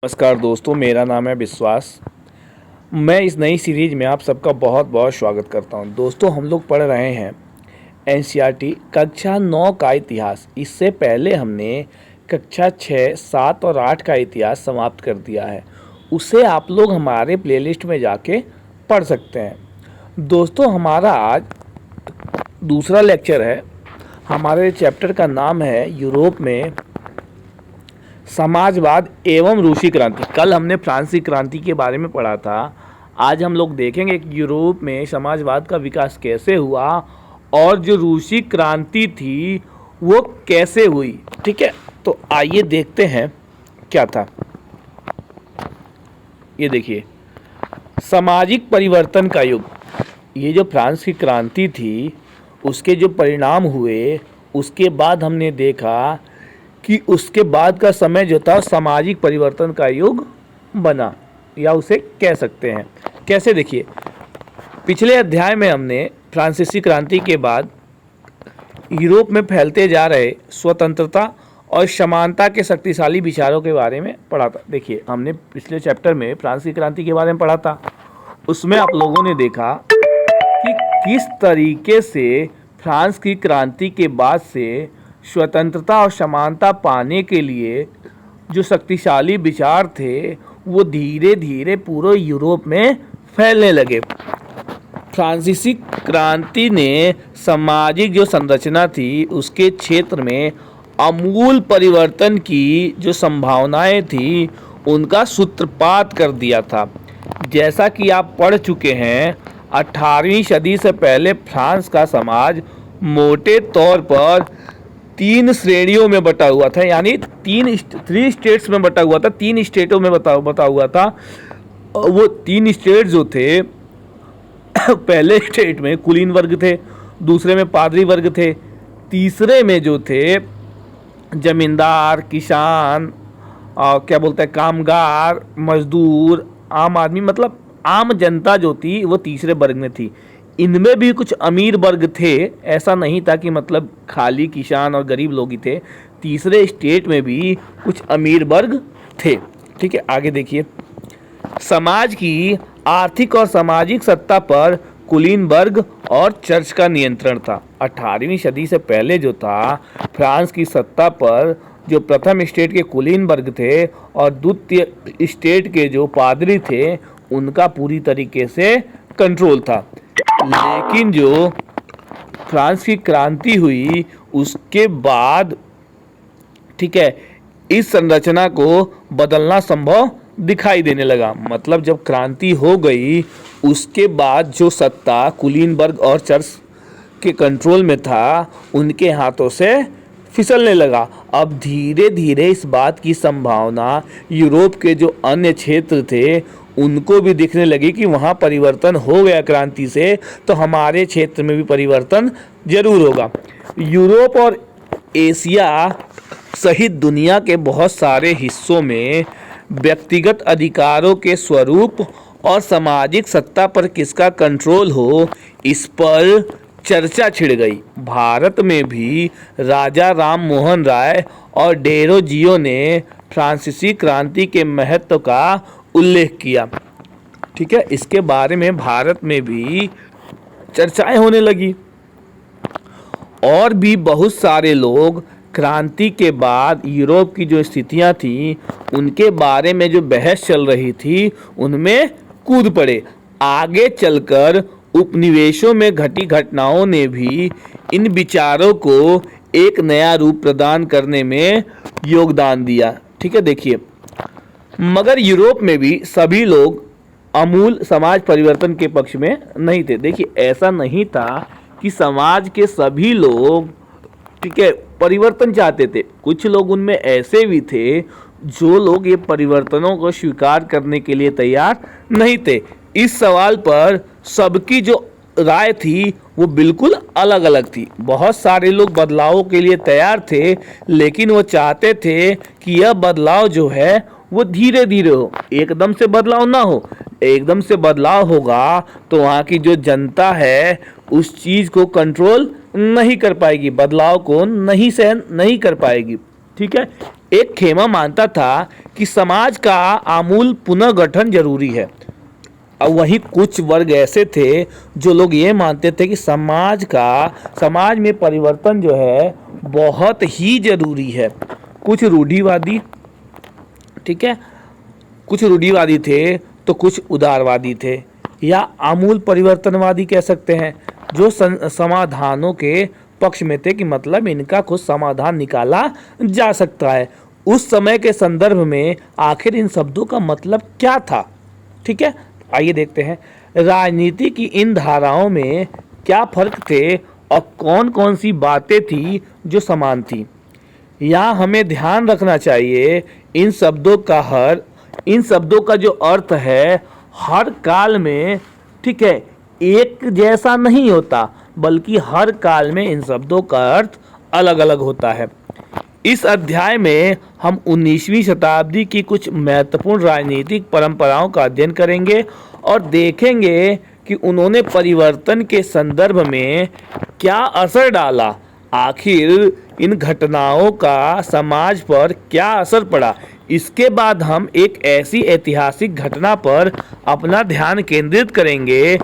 नमस्कार दोस्तों, मेरा नाम है विश्वास। मैं इस नई सीरीज में आप सबका बहुत बहुत स्वागत करता हूं। दोस्तों, हम लोग पढ़ रहे हैं एनसीईआरटी कक्षा 9 का इतिहास। इससे पहले हमने कक्षा 6, 7 और 8 का इतिहास समाप्त कर दिया है। उसे आप लोग हमारे प्लेलिस्ट में जाके पढ़ सकते हैं। दोस्तों, हमारा आज दूसरा लेक्चर है। हमारे चैप्टर का नाम है यूरोप में समाजवाद एवं रूसी क्रांति। कल हमने फ्रांसीसी क्रांति के बारे में पढ़ा था। आज हम लोग देखेंगे कि यूरोप में समाजवाद का विकास कैसे हुआ और जो रूसी क्रांति थी वो कैसे हुई। ठीक है, तो आइए देखते हैं क्या था। ये देखिए, सामाजिक परिवर्तन का युग। ये जो फ्रांस की क्रांति थी उसके जो परिणाम हुए, उसके बाद हमने देखा कि उसके बाद का समय जो था सामाजिक परिवर्तन का युग बना, या उसे कह सकते हैं। कैसे, देखिए, पिछले अध्याय में हमने फ्रांसीसी क्रांति के बाद यूरोप में फैलते जा रहे स्वतंत्रता और समानता के शक्तिशाली विचारों के बारे में पढ़ा था। देखिए, हमने पिछले चैप्टर में फ्रांसीसी क्रांति के बारे में पढ़ा था। उसमें आप लोगों ने देखा कि किस तरीके से फ्रांस की क्रांति के बाद से स्वतंत्रता और समानता पाने के लिए जो शक्तिशाली विचार थे वो धीरे धीरे पूरे यूरोप में फैलने लगे। फ्रांसीसी क्रांति ने सामाजिक जो संरचना थी उसके क्षेत्र में आमूल परिवर्तन की जो संभावनाएं थी उनका सूत्रपात कर दिया था। जैसा कि आप पढ़ चुके हैं, 18वीं सदी से पहले फ्रांस का समाज मोटे तौर पर 3 श्रेणियों में बटा हुआ था, यानी 3 स्टेट्स में बटा हुआ था, 3 स्टेटों में बटा हुआ था। वो 3 स्टेट जो थे, पहले स्टेट में कुलीन वर्ग थे, दूसरे में पादरी वर्ग थे, तीसरे में जो थे जमींदार, किसान, क्या बोलते हैं, कामगार, मजदूर, आम आदमी, मतलब आम जनता जो थी वो तीसरे वर्ग में थी। इनमें भी कुछ अमीर वर्ग थे, ऐसा नहीं था कि मतलब खाली किसान और गरीब लोग ही थे। तीसरे स्टेट में भी कुछ अमीर वर्ग थे। ठीक है, आगे देखिए। समाज की आर्थिक और सामाजिक सत्ता पर कुलीन वर्ग और चर्च का नियंत्रण था। 18वीं सदी से पहले जो था, फ्रांस की सत्ता पर जो प्रथम स्टेट के कुलीन वर्ग थे और द्वितीय स्टेट के जो पादरी थे उनका पूरी तरीके से कंट्रोल था। लेकिन जो फ्रांस की क्रांति हुई उसके बाद, ठीक है, इस संरचना को बदलना संभव दिखाई देने लगा। मतलब जब क्रांति हो गई उसके बाद जो सत्ता कुलीन वर्ग और चर्च के कंट्रोल में था उनके हाथों से फिसलने लगा। अब धीरे धीरे इस बात की संभावना यूरोप के जो अन्य क्षेत्र थे उनको भी दिखने लगी कि वहाँ परिवर्तन हो गया क्रांति से, तो हमारे क्षेत्र में भी परिवर्तन जरूर होगा। यूरोप और एशिया सहित दुनिया के बहुत सारे हिस्सों में व्यक्तिगत अधिकारों के स्वरूप और सामाजिक सत्ता पर किसका कंट्रोल हो, इस पर चर्चा छिड़ गई। भारत में भी राजा राम मोहन राय और डेरोजियो ने फ्रांसीसी क्रांति के महत्व का उल्लेख किया। ठीक है, इसके बारे में भारत में भी चर्चाएं होने लगी और भी बहुत सारे लोग क्रांति के बाद यूरोप की जो स्थितियां थी उनके बारे में जो बहस चल रही थी उनमें कूद पड़े। आगे चलकर उपनिवेशों में घटी घटनाओं ने भी इन विचारों को एक नया रूप प्रदान करने में योगदान दिया। ठीक है, देखिए, मगर यूरोप में भी सभी लोग आमूल समाज परिवर्तन के पक्ष में नहीं थे। देखिए, ऐसा नहीं था कि समाज के सभी लोग, ठीक है, परिवर्तन चाहते थे। कुछ लोग उनमें ऐसे भी थे जो लोग ये परिवर्तनों को स्वीकार करने के लिए तैयार नहीं थे। इस सवाल पर सबकी जो राय थी वो बिल्कुल अलग अलग थी। बहुत सारे लोग बदलावों के लिए तैयार थे, लेकिन वो चाहते थे कि यह बदलाव जो है वो धीरे धीरे हो, एकदम से बदलाव ना हो। एकदम से बदलाव होगा तो वहाँ की जो जनता है उस चीज़ को कंट्रोल नहीं कर पाएगी, बदलाव को नहीं सहन नहीं कर पाएगी। ठीक है, एक खेमा मानता था कि समाज का आमूल पुनर्गठन जरूरी है, और वहीं कुछ वर्ग ऐसे थे जो लोग ये मानते थे कि समाज में परिवर्तन जो है बहुत ही जरूरी है। कुछ रूढ़िवादी, ठीक है, कुछ रूढ़िवादी थे तो कुछ उदारवादी थे, या आमूल परिवर्तनवादी कह सकते हैं, जो समाधानों के पक्ष में थे कि मतलब इनका कुछ समाधान निकाला जा सकता है। उस समय के संदर्भ में आखिर इन शब्दों का मतलब क्या था, ठीक है, आइए देखते हैं। राजनीति की इन धाराओं में क्या फर्क थे और कौन कौन सी बातें थी जो समान थी। यहाँ हमें ध्यान रखना चाहिए इन शब्दों का जो अर्थ है हर काल में, ठीक है, एक जैसा नहीं होता, बल्कि हर काल में इन शब्दों का अर्थ अलग अलग होता है। इस अध्याय में हम 19वीं शताब्दी की कुछ महत्वपूर्ण राजनीतिक परंपराओं का अध्ययन करेंगे और देखेंगे कि उन्होंने परिवर्तन के संदर्भ में क्या असर डाला। आखिर इन घटनाओं का समाज पर क्या असर पड़ा। इसके बाद हम एक ऐसी ऐतिहासिक घटना पर अपना ध्यान केंद्रित करेंगे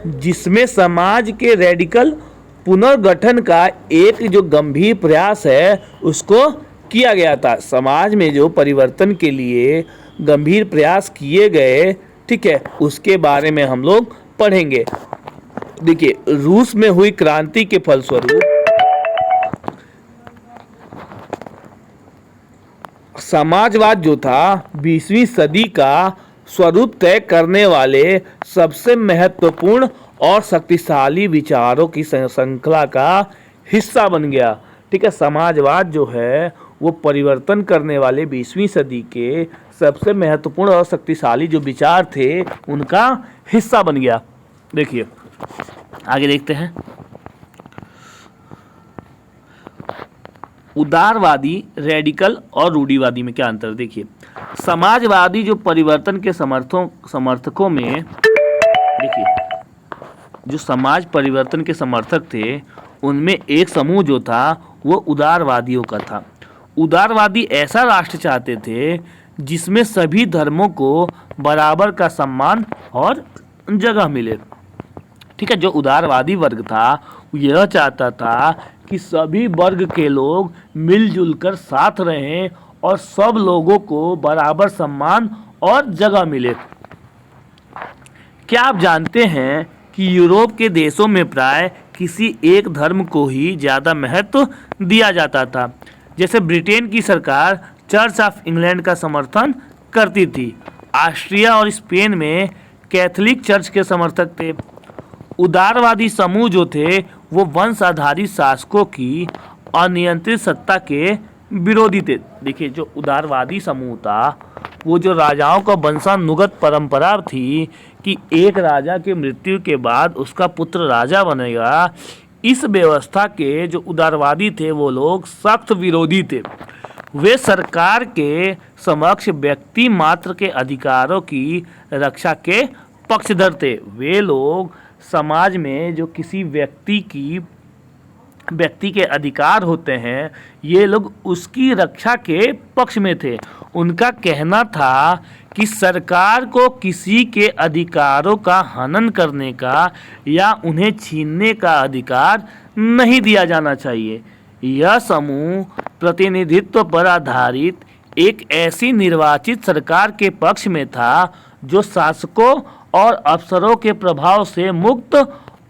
जिसमें समाज के रेडिकल पुनर्गठन का एक जो गंभीर प्रयास है उसको किया गया था। समाज में जो परिवर्तन के लिए गंभीर प्रयास किए गए, ठीक है, उसके बारे में हम लोग पढ़ेंगे। देखिए, रूस में हुई क्रांति के फलस्वरूप समाजवाद जो था 20वीं सदी का स्वरूप तय करने वाले सबसे महत्वपूर्ण और शक्तिशाली विचारों की श्रृंखला का हिस्सा बन गया। ठीक है, समाजवाद जो है वो परिवर्तन करने वाले 20वीं सदी के सबसे महत्वपूर्ण और शक्तिशाली जो विचार थे उनका हिस्सा बन गया। देखिए आगे देखते हैं। उदारवादी, रेडिकल और रूढ़िवादी में क्या अंतर, देखिए। समाजवादी जो परिवर्तन के समर्थकों में, देखिए, जो समाज परिवर्तन के समर्थक थे उनमें एक समूह जो था वो उदारवादियों का था। उदारवादी ऐसा राष्ट्र चाहते थे जिसमें सभी धर्मों को बराबर का सम्मान और जगह मिले। ठीक है, जो उदारवादी वर्ग था यह चाहता था कि सभी वर्ग के लोग मिलजुल कर साथ रहें और सब लोगों को बराबर सम्मान और जगह मिले। क्या आप जानते हैं कि यूरोप के देशों में प्राय किसी एक धर्म को ही ज़्यादा महत्व दिया जाता था। जैसे ब्रिटेन की सरकार चर्च ऑफ इंग्लैंड का समर्थन करती थी। ऑस्ट्रिया और स्पेन में कैथोलिक चर्च के समर्थक थे। उदारवादी समूह जो थे वो वंश आधारित शासकों की अनियंत्रित सत्ता के विरोधी थे। देखिए, जो उदारवादी समूह था वो जो राजाओं का वंशानुगत परंपरा थी कि एक राजा की मृत्यु के बाद उसका पुत्र राजा बनेगा, इस व्यवस्था के जो उदारवादी थे वो लोग सख्त विरोधी थे। वे सरकार के समक्ष व्यक्ति मात्र के अधिकारों की रक्षा के पक्षधर थे। वे लोग समाज में जो किसी व्यक्ति के अधिकार होते हैं ये लोग उसकी रक्षा के पक्ष में थे। उनका कहना था कि सरकार को किसी के अधिकारों का हनन करने का या उन्हें छीनने का अधिकार नहीं दिया जाना चाहिए। यह समूह प्रतिनिधित्व पर आधारित एक ऐसी निर्वाचित सरकार के पक्ष में था जो शासकों और अफसरों के प्रभाव से मुक्त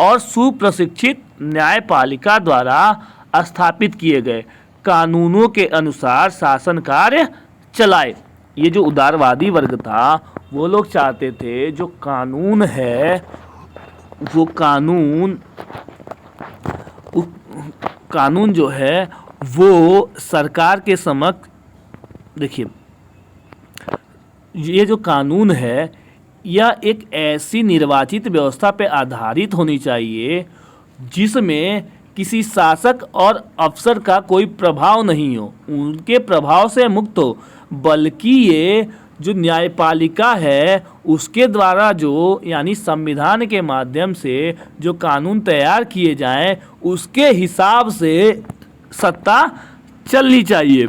और सुप्रशिक्षित न्यायपालिका द्वारा स्थापित किए गए कानूनों के अनुसार शासन कार्य चलाए। ये जो उदारवादी वर्ग था वो लोग चाहते थे जो कानून है वो कानून जो है वो सरकार के समक्ष, देखिए, ये जो कानून है यह एक ऐसी निर्वाचित व्यवस्था पर आधारित होनी चाहिए जिसमें किसी शासक और अफसर का कोई प्रभाव नहीं हो, उनके प्रभाव से मुक्त हो, बल्कि ये जो न्यायपालिका है उसके द्वारा जो यानी संविधान के माध्यम से जो कानून तैयार किए जाएं उसके हिसाब से सत्ता चलनी चाहिए।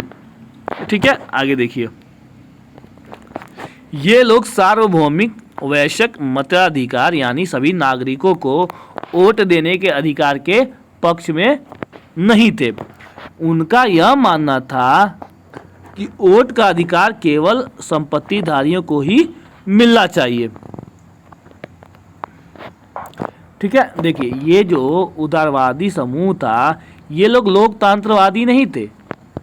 ठीक है, आगे देखिए। ये लोग सार्वभौमिक वैश्विक मताधिकार यानी सभी नागरिकों को वोट देने के अधिकार के पक्ष में नहीं थे। उनका यह मानना था कि वोट का अधिकार केवल संपत्तिधारियों को ही मिलना चाहिए। ठीक है, देखिए ये जो उदारवादी समूह था, ये लोग लोकतंत्रवादी नहीं थे।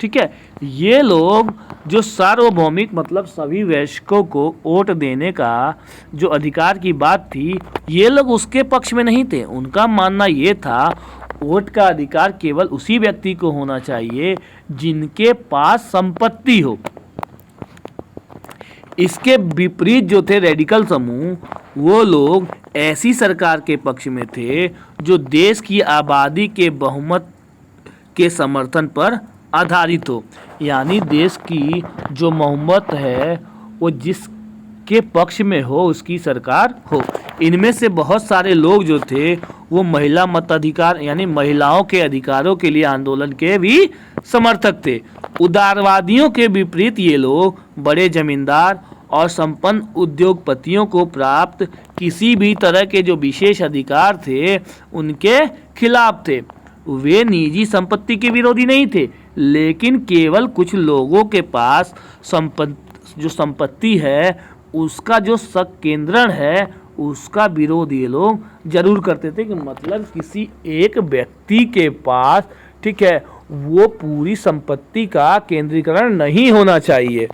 ठीक है, ये लोग जो सार्वभौमिक मतलब सभी वैश्विकों को वोट देने का जो अधिकार की बात थी, ये लोग उसके पक्ष में नहीं थे। उनका मानना ये था वोट का अधिकार केवल उसी व्यक्ति को होना चाहिए जिनके पास संपत्ति हो। इसके विपरीत जो थे रेडिकल समूह, वो लोग ऐसी सरकार के पक्ष में थे जो देश की आबादी के बहुमत के समर्थन पर आधारित हो, यानी देश की जो बहुमत है वो जिसके पक्ष में हो उसकी सरकार हो। इनमें से बहुत सारे लोग जो थे वो महिला मताधिकार यानी महिलाओं के अधिकारों के लिए आंदोलन के भी समर्थक थे। उदारवादियों के विपरीत ये लोग बड़े जमींदार और संपन्न उद्योगपतियों को प्राप्त किसी भी तरह के जो विशेष अधिकार थे उनके खिलाफ थे। वे निजी संपत्ति के विरोधी नहीं थे, लेकिन केवल कुछ लोगों के पास जो संपत्ति है उसका जो संकेंद्रण है उसका विरोध ये लोग जरूर करते थे। कि मतलब किसी एक व्यक्ति के पास, ठीक है, वो पूरी संपत्ति का केंद्रीकरण नहीं होना चाहिए।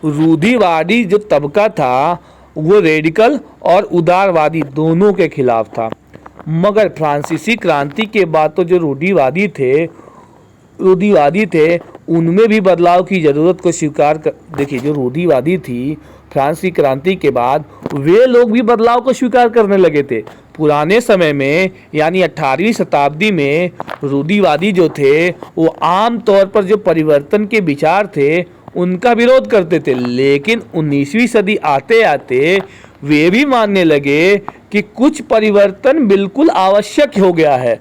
रूढ़िवादी जो तबका था वो रेडिकल और उदारवादी दोनों के खिलाफ था। मगर फ्रांसीसी क्रांति के बाद तो जो रूढ़िवादी थे उनमें भी बदलाव की ज़रूरत को स्वीकार कर, देखिए जो रूढ़िवादी थी फ्रांसीसी क्रांति के बाद वे लोग भी बदलाव को स्वीकार करने लगे थे। पुराने समय में यानी 18वीं शताब्दी में रूढ़िवादी जो थे वो आम तौर पर जो परिवर्तन के विचार थे उनका विरोध करते थे, लेकिन 19वीं सदी आते आते वे भी मानने लगे कि कुछ परिवर्तन बिल्कुल आवश्यक हो गया है।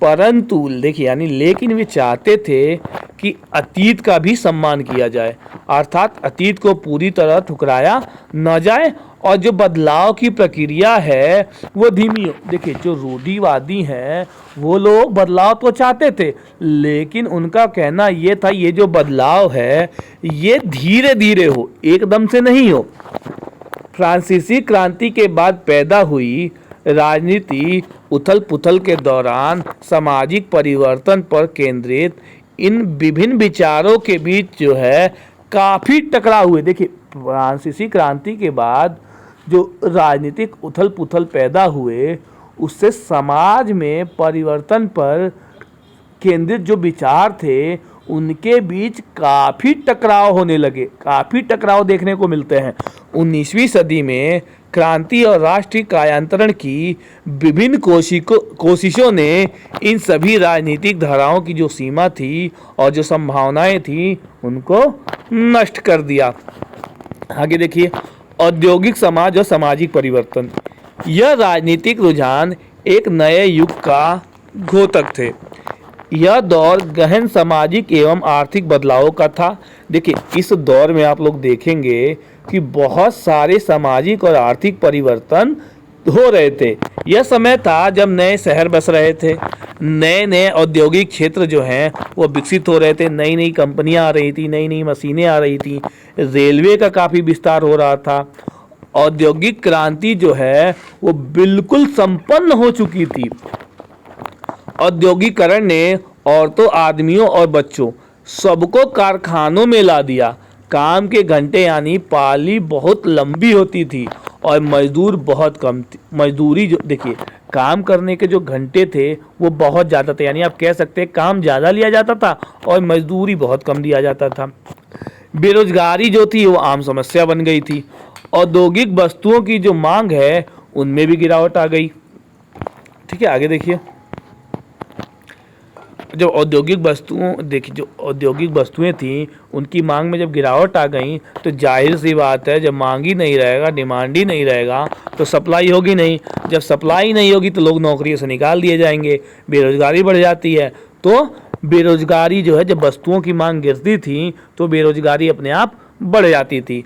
परंतु देखिए यानी लेकिन वे चाहते थे कि अतीत का भी सम्मान किया जाए, अर्थात अतीत को पूरी तरह ठुकराया न जाए और जो बदलाव की प्रक्रिया है वो धीमी हो। देखिए जो रूढ़िवादी हैं वो लोग बदलाव तो चाहते थे, लेकिन उनका कहना ये था ये जो बदलाव है ये धीरे धीरे हो, एकदम से नहीं हो। फ्रांसीसी क्रांति के बाद पैदा हुई राजनीति उथल पुथल के दौरान सामाजिक परिवर्तन पर केंद्रित इन विभिन्न विचारों के बीच जो है काफ़ी टकराव हुए। देखिए फ्रांसीसी क्रांति के बाद जो राजनीतिक उथल पुथल पैदा हुए उससे समाज में परिवर्तन पर केंद्रित जो विचार थे उनके बीच काफ़ी टकराव होने लगे, काफ़ी टकराव देखने को मिलते हैं। 19वीं सदी में क्रांति और राष्ट्रीय कायांतरण की विभिन्न कोशिशों ने इन सभी राजनीतिक धाराओं की जो सीमा थी और जो संभावनाएं थी उनको नष्ट कर दिया। आगे देखिए औद्योगिक समाज और सामाजिक परिवर्तन। यह राजनीतिक रुझान एक नए युग का घोतक थे। यह दौर गहन सामाजिक एवं आर्थिक बदलावों का था। देखिए इस दौर में आप लोग देखेंगे कि बहुत सारे सामाजिक और आर्थिक परिवर्तन हो रहे थे। यह समय था जब नए शहर बस रहे थे, नए नए औद्योगिक क्षेत्र जो हैं वो विकसित हो रहे थे, नई नई कंपनियां आ रही थी, नई नई मशीनें आ रही थी, रेलवे का काफ़ी विस्तार हो रहा था। औद्योगिक क्रांति जो है वो बिल्कुल संपन्न हो चुकी थी। औद्योगिकरण ने औरतों, आदमियों और बच्चों सबको कारखानों में ला दिया। काम के घंटे यानी पाली बहुत लंबी होती थी और मजदूर बहुत कम थी। मजदूरी जो देखिए काम करने के जो घंटे थे वो बहुत ज़्यादा थे, यानी आप कह सकते हैं काम ज़्यादा लिया जाता था और मजदूरी बहुत कम दिया जाता था। बेरोजगारी जो थी वो आम समस्या बन गई थी। औद्योगिक वस्तुओं की जो मांग है उनमें भी गिरावट आ गई। ठीक है, आगे देखिए। जब औद्योगिक वस्तुएं थी उनकी मांग में जब गिरावट आ गई तो जाहिर सी बात है जब मांग ही नहीं रहेगा, डिमांड ही नहीं रहेगा तो सप्लाई होगी नहीं। जब सप्लाई नहीं होगी तो लोग नौकरी से निकाल दिए जाएंगे, बेरोजगारी बढ़ जाती है। तो बेरोजगारी जो है, जब वस्तुओं की मांग गिरती थी तो बेरोजगारी अपने आप बढ़ जाती थी।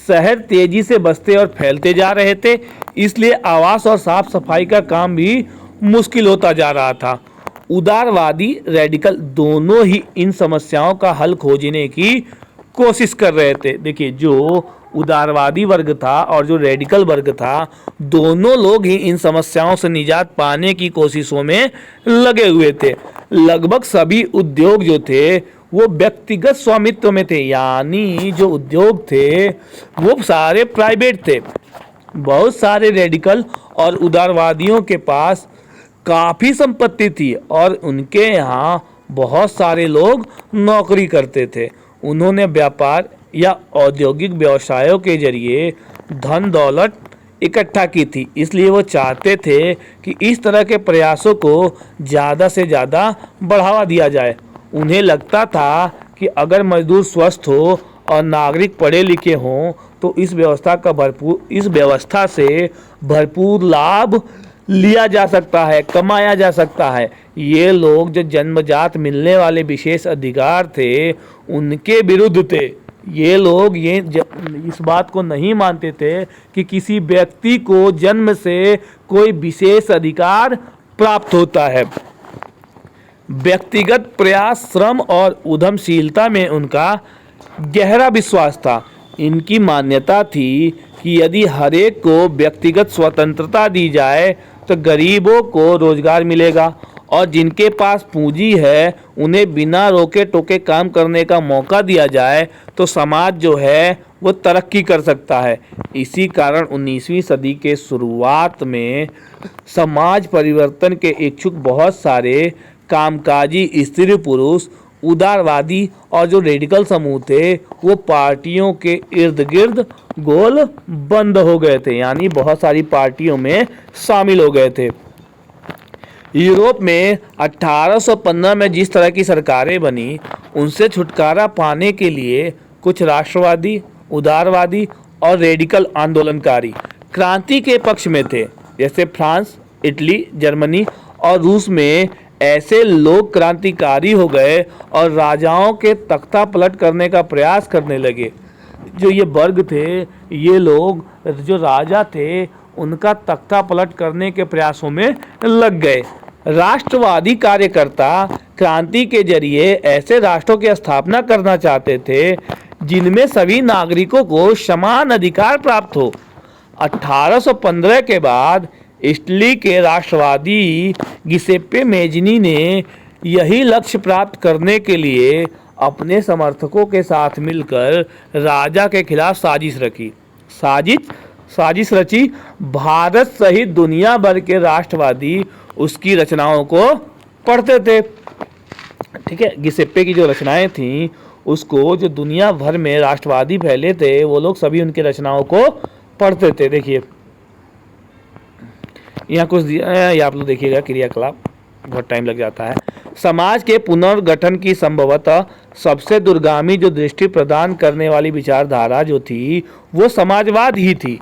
शहर तेजी से बसते और फैलते जा रहे थे, इसलिए आवास और साफ सफाई का काम भी मुश्किल होता जा रहा था। उदारवादी रेडिकल दोनों ही इन समस्याओं का हल खोजने की कोशिश कर रहे थे। देखिए, जो उदारवादी वर्ग था और जो रेडिकल वर्ग था, दोनों लोग ही इन समस्याओं से निजात पाने की कोशिशों में लगे हुए थे। लगभग सभी उद्योग जो थे वो व्यक्तिगत स्वामित्व में थे, यानी जो उद्योग थे वो सारे प्राइवेट थे। बहुत सारे रेडिकल और उदारवादियों के पास काफ़ी संपत्ति थी और उनके यहाँ बहुत सारे लोग नौकरी करते थे। उन्होंने व्यापार या औद्योगिक व्यवसायों के जरिए धन दौलत इकट्ठा की थी, इसलिए वो चाहते थे कि इस तरह के प्रयासों को ज़्यादा से ज़्यादा बढ़ावा दिया जाए। उन्हें लगता था कि अगर मजदूर स्वस्थ हो और नागरिक पढ़े लिखे हों तो इस व्यवस्था से भरपूर लाभ लिया जा सकता है, कमाया जा सकता है। ये लोग जो जन्मजात मिलने वाले विशेष अधिकार थे उनके विरुद्ध थे। ये लोग इस बात को नहीं मानते थे कि किसी व्यक्ति को जन्म से कोई विशेष अधिकार प्राप्त होता है। व्यक्तिगत प्रयास, श्रम और उद्यमशीलता में उनका गहरा विश्वास था। इनकी मान्यता थी कि यदि हरेक को व्यक्तिगत स्वतंत्रता दी जाए तो गरीबों को रोजगार मिलेगा और जिनके पास पूंजी है उन्हें बिना रोके टोके काम करने का मौका दिया जाए तो समाज जो है वो तरक्की कर सकता है। इसी कारण 19वीं सदी के शुरुआत में समाज परिवर्तन के इच्छुक बहुत सारे कामकाजी स्त्री पुरुष, उदारवादी और जो रेडिकल समूह थे वो पार्टियों के इर्द गिर्द गोल बंद हो गए थे, यानी बहुत सारी पार्टियों में शामिल हो गए थे। यूरोप में 1815 में जिस तरह की सरकारें बनी उनसे छुटकारा पाने के लिए कुछ राष्ट्रवादी, उदारवादी और रेडिकल आंदोलनकारी क्रांति के पक्ष में थे। जैसे फ्रांस, इटली, जर्मनी और रूस में ऐसे लोग क्रांतिकारी हो गए और राजाओं के तख्ता पलट करने का प्रयास करने लगे। जो ये वर्ग थे, ये लोग जो राजा थे उनका तख्ता पलट करने के प्रयासों में लग गए। राष्ट्रवादी कार्यकर्ता क्रांति के जरिए ऐसे राष्ट्रों की स्थापना करना चाहते थे जिनमें सभी नागरिकों को समान अधिकार प्राप्त हो। 1815 के बाद इटली के राष्ट्रवादी गिसेप्पे मेज़िनी ने यही लक्ष्य प्राप्त करने के लिए अपने समर्थकों के साथ मिलकर राजा के खिलाफ साजिश रची। भारत सहित दुनिया भर के राष्ट्रवादी उसकी रचनाओं को पढ़ते थे। ठीक है, गिसेप्पे की जो रचनाएं थीं उसको जो दुनिया भर में राष्ट्रवादी फैले थे वो लोग सभी उनकी रचनाओं को पढ़ते थे। देखिए यहाँ कुछ ये आप लोग देखिएगा, क्रियाकलाप बहुत टाइम लग जाता है। समाज के पुनर्गठन की संभवतः सबसे दूरगामी जो दृष्टि प्रदान करने वाली विचारधारा जो थी वो समाजवाद ही थी।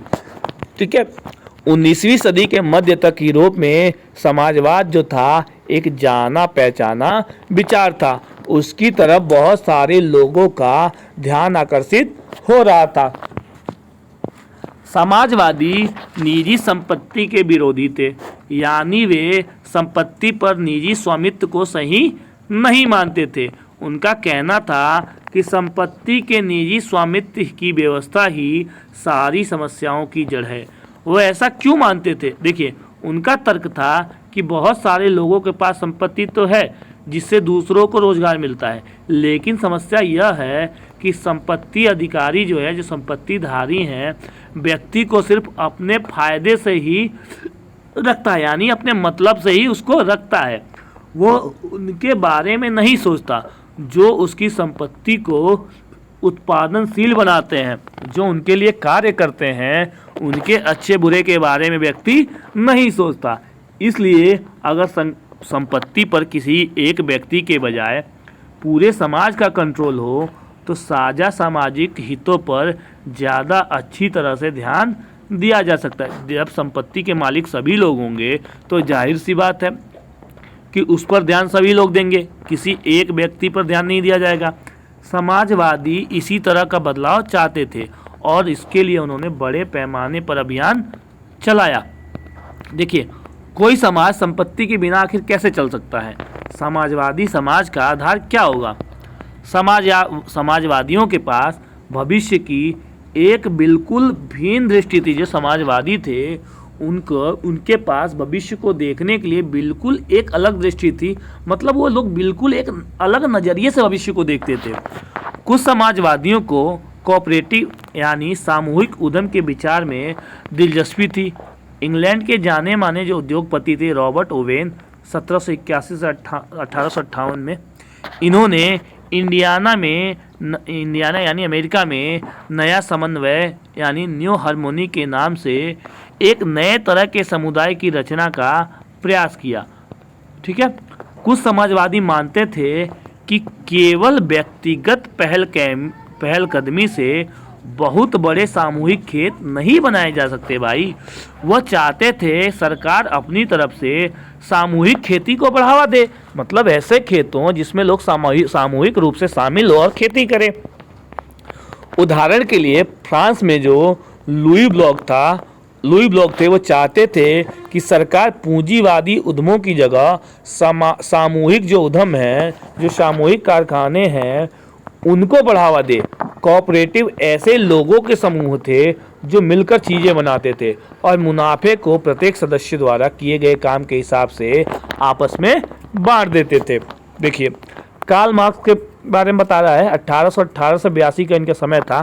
ठीक है, 19वीं सदी के मध्य तक यूरोप में समाजवाद जो था एक जाना पहचाना विचार था। उसकी तरफ बहुत सारे लोगों का ध्यान आकर्षित हो रहा था। समाजवादी निजी संपत्ति के विरोधी थे, यानी वे संपत्ति पर निजी स्वामित्व को सही नहीं मानते थे। उनका कहना था कि संपत्ति के निजी स्वामित्व की व्यवस्था ही सारी समस्याओं की जड़ है। वो ऐसा क्यों मानते थे? देखिए, उनका तर्क था कि बहुत सारे लोगों के पास संपत्ति तो है जिससे दूसरों को रोजगार मिलता है, लेकिन समस्या यह है कि संपत्ति अधिकारी जो है, जो संपत्तिधारी हैं, व्यक्ति को सिर्फ अपने फायदे से ही रखता है, यानी अपने मतलब से ही उसको रखता है। वो उनके बारे में नहीं सोचता। जो उसकी संपत्ति को उत्पादनशील बनाते हैं, जो उनके लिए कार्य करते हैं, उनके अच्छे बुरे के बारे में व्यक्ति नहीं सोचता। इसलिए अगर संपत्ति पर किसी एक व्यक्ति के बजाय पूरे समाज का कंट्रोल हो तो साझा सामाजिक हितों पर ज़्यादा अच्छी तरह से ध्यान दिया जा सकता है। जब संपत्ति के मालिक सभी लोग होंगे तो जाहिर सी बात है कि उस पर ध्यान सभी लोग देंगे, किसी एक व्यक्ति पर ध्यान नहीं दिया जाएगा। समाजवादी इसी तरह का बदलाव चाहते थे और इसके लिए उन्होंने बड़े पैमाने पर अभियान चलाया। देखिए, कोई समाज संपत्ति के बिना आखिर कैसे चल सकता है? समाजवादी समाज का आधार क्या होगा? समाजवादियों के पास भविष्य की एक बिल्कुल भिन्न दृष्टि थी। जो समाजवादी थे उनके पास भविष्य को देखने के लिए बिल्कुल एक अलग दृष्टि थी। मतलब वो लोग बिल्कुल एक अलग नज़रिए से भविष्य को देखते थे। कुछ समाजवादियों को कोऑपरेटिव यानी सामूहिक उद्यम के विचार में दिलचस्पी थी। इंग्लैंड के जाने माने जो उद्योगपति थे रॉबर्ट ओवेन 1781 से 1858 में, इन्होंने इंडियाना यानी अमेरिका में नया समन्वय यानी न्यू हार्मोनी के नाम से एक नए तरह के समुदाय की रचना का प्रयास किया। ठीक है, कुछ समाजवादी मानते थे कि केवल व्यक्तिगत पहलकदमी से बहुत बड़े सामूहिक खेत नहीं बनाए जा सकते भाई। वह चाहते थे सरकार अपनी तरफ से सामूहिक खेती को बढ़ावा दे, मतलब ऐसे खेतों जिसमें लोग सामूहिक रूप से शामिल हो और खेती करें। उदाहरण के लिए फ्रांस में जो लुई ब्लॉक थे वो चाहते थे कि सरकार पूंजीवादी उद्यमों की जगह सामूहिक जो उद्यम हैं, जो सामूहिक कारखाने हैं, उनको बढ़ावा दे। कोऑपरेटिव ऐसे लोगों के समूह थे जो मिलकर चीज़ें बनाते थे और मुनाफे को प्रत्येक सदस्य द्वारा किए गए काम के हिसाब से आपस में बांट देते थे। देखिए, कार्ल मार्क्स के बारे में बता रहा है। 1818 से 82 का इनका समय था।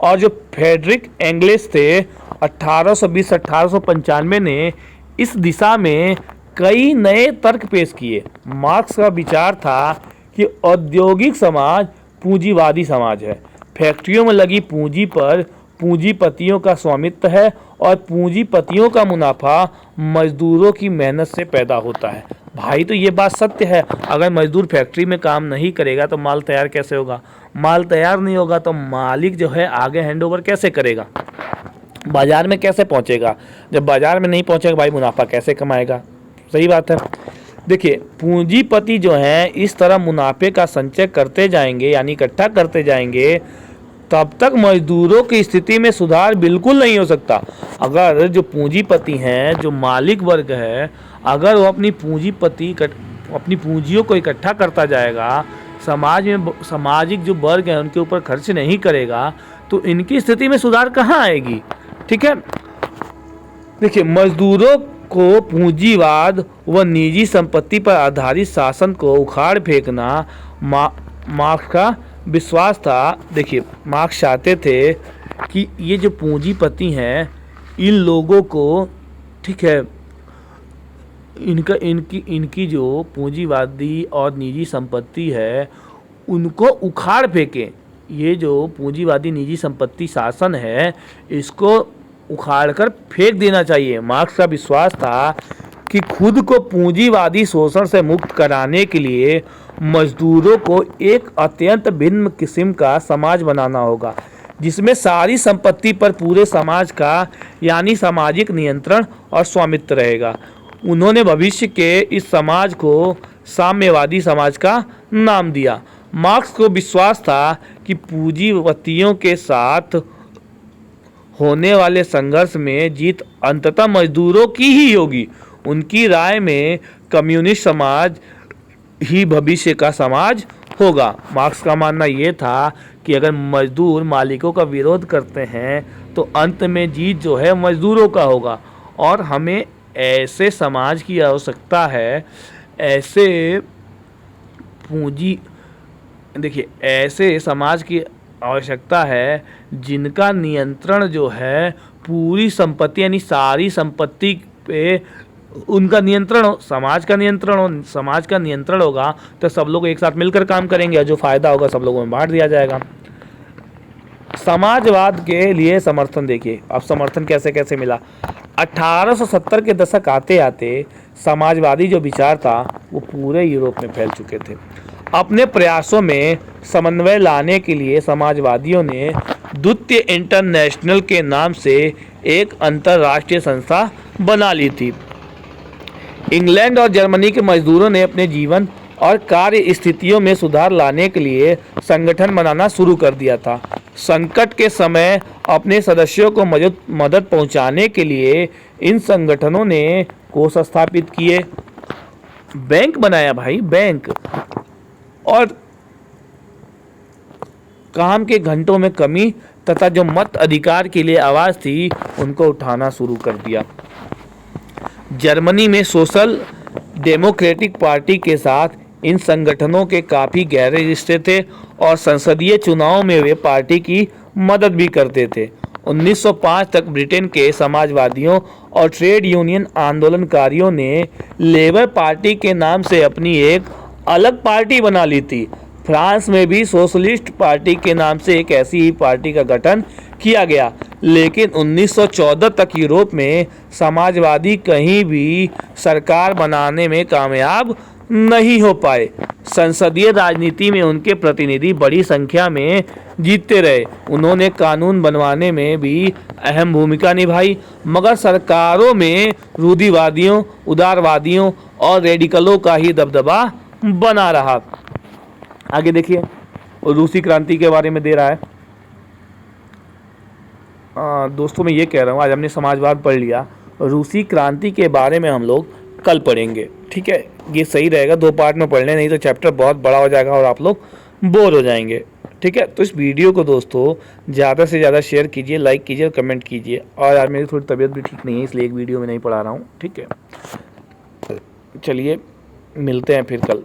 और जो फ्रेडरिक एंगल्स थे 1820 से 1895 ने इस दिशा में कई नए तर्क पेश किए। मार्क्स का विचार था कि औद्योगिक समाज पूंजीवादी समाज है। फैक्ट्रियों में लगी पूंजी पर पूंजीपतियों का स्वामित्व है और पूंजीपतियों का मुनाफा मजदूरों की मेहनत से पैदा होता है। भाई, तो ये बात सत्य है। अगर मजदूर फैक्ट्री में काम नहीं करेगा तो माल तैयार कैसे होगा? माल तैयार नहीं होगा तो मालिक जो है आगे हैंडओवर कैसे करेगा? बाजार में कैसे पहुंचेगा? जब बाजार में नहीं पहुंचेगा भाई, मुनाफा कैसे कमाएगा? सही बात है। देखिए, पूंजीपति जो हैं इस तरह मुनाफे का संचय करते जाएंगे यानी इकट्ठा करते जाएंगे, तब तक मजदूरों की स्थिति में सुधार बिल्कुल नहीं हो सकता। अगर जो पूंजीपति हैं, जो मालिक वर्ग है, अगर वो अपनी पूंजियों को इकट्ठा करता जाएगा, समाज में सामाजिक जो वर्ग है उनके ऊपर खर्च नहीं करेगा, तो इनकी स्थिति में सुधार कहाँ आएगी? ठीक है। देखिए, मजदूरों को पूंजीवाद व निजी संपत्ति पर आधारित शासन को उखाड़ फेंकना मार्क्स का विश्वास था। देखिए, मार्क्स चाहते थे कि ये जो पूंजीपति हैं इन लोगों को, ठीक है, इनकी जो पूंजीवादी और निजी संपत्ति है उनको उखाड़ फेंके। ये जो पूंजीवादी निजी संपत्ति शासन है इसको उखाड़कर फेंक देना चाहिए। मार्क्स का विश्वास था कि खुद को पूंजीवादी शोषण से मुक्त कराने के लिए मजदूरों को एक अत्यंत भिन्न किस्म का समाज बनाना होगा, जिसमें सारी संपत्ति पर पूरे समाज का यानी सामाजिक नियंत्रण और स्वामित्व रहेगा। उन्होंने भविष्य के इस समाज को साम्यवादी समाज का नाम दिया। मार्क्स को विश्वास था कि पूंजीपतियों के साथ होने वाले संघर्ष में जीत अंततः मजदूरों की ही होगी। उनकी राय में कम्युनिस्ट समाज ही भविष्य का समाज होगा। मार्क्स का मानना यह था कि अगर मजदूर मालिकों का विरोध करते हैं तो अंत में जीत जो है मजदूरों का होगा और हमें ऐसे समाज की आवश्यकता है, ऐसे ऐसे समाज की आवश्यकता है जिनका नियंत्रण जो है पूरी संपत्ति यानी सारी संपत्ति पे उनका नियंत्रण हो, समाज का नियंत्रण होगा तो सब लोग एक साथ मिलकर काम करेंगे और जो फायदा होगा सब लोगों में बांट दिया जाएगा। समाजवाद के लिए समर्थन देखिए, अब समर्थन कैसे कैसे मिला। 1870 के दशक आते आते समाजवादी जो विचार था वो पूरे यूरोप में फैल चुके थे। अपने प्रयासों में समन्वय लाने के लिए समाजवादियों ने द्वितीय इंटरनेशनल के नाम से एक अंतर्राष्ट्रीय संस्था बना ली थी। इंग्लैंड और जर्मनी के मजदूरों ने अपने जीवन और कार्य स्थितियों में सुधार लाने के लिए संगठन बनाना शुरू कर दिया था। संकट के समय अपने सदस्यों को मदद पहुंचाने के लिए इन संगठनों ने कोष स्थापित किए, बैंक बनाया भाई, बैंक, और काम के घंटों में कमी तथा जो मत अधिकार के लिए आवाज़ थी उनको उठाना शुरू कर दिया। जर्मनी में सोशल डेमोक्रेटिक पार्टी के साथ इन संगठनों के काफ़ी गहरे रिश्ते थे और संसदीय चुनाव में वे पार्टी की मदद भी करते थे। 1905 तक ब्रिटेन के समाजवादियों और ट्रेड यूनियन आंदोलनकारियों ने लेबर पार्टी के नाम से अपनी एक अलग पार्टी बना ली थी। फ्रांस में भी सोशलिस्ट पार्टी के नाम से एक ऐसी ही पार्टी का गठन किया गया, लेकिन 1914 तक यूरोप में समाजवादी कहीं भी सरकार बनाने में कामयाब नहीं हो पाए। संसदीय राजनीति में उनके प्रतिनिधि बड़ी संख्या में जीतते रहे। उन्होंने कानून बनवाने में भी अहम भूमिका निभाई, मगर सरकारों में रूढ़िवादियों, उदारवादियों और रेडिकलों का ही दबदबा बना रहा। आगे देखिए, रूसी क्रांति के बारे में दे रहा है। दोस्तों मैं ये कह रहा हूँ, आज हमने समाजवाद पढ़ लिया, रूसी क्रांति के बारे में हम लोग कल पढ़ेंगे, ठीक है। ये सही रहेगा, 2 पार्ट में पढ़ लें, नहीं तो चैप्टर बहुत बड़ा हो जाएगा और आप लोग बोर हो जाएंगे, ठीक है। तो इस वीडियो को दोस्तों ज़्यादा से ज़्यादा शेयर कीजिए, लाइक कीजिए और कमेंट कीजिए। और आज मेरी थोड़ी तबीयत भी ठीक नहीं है, इसलिए एक वीडियो में नहीं पढ़ा रहा हूँ, ठीक है। चलिए मिलते हैं फिर कल।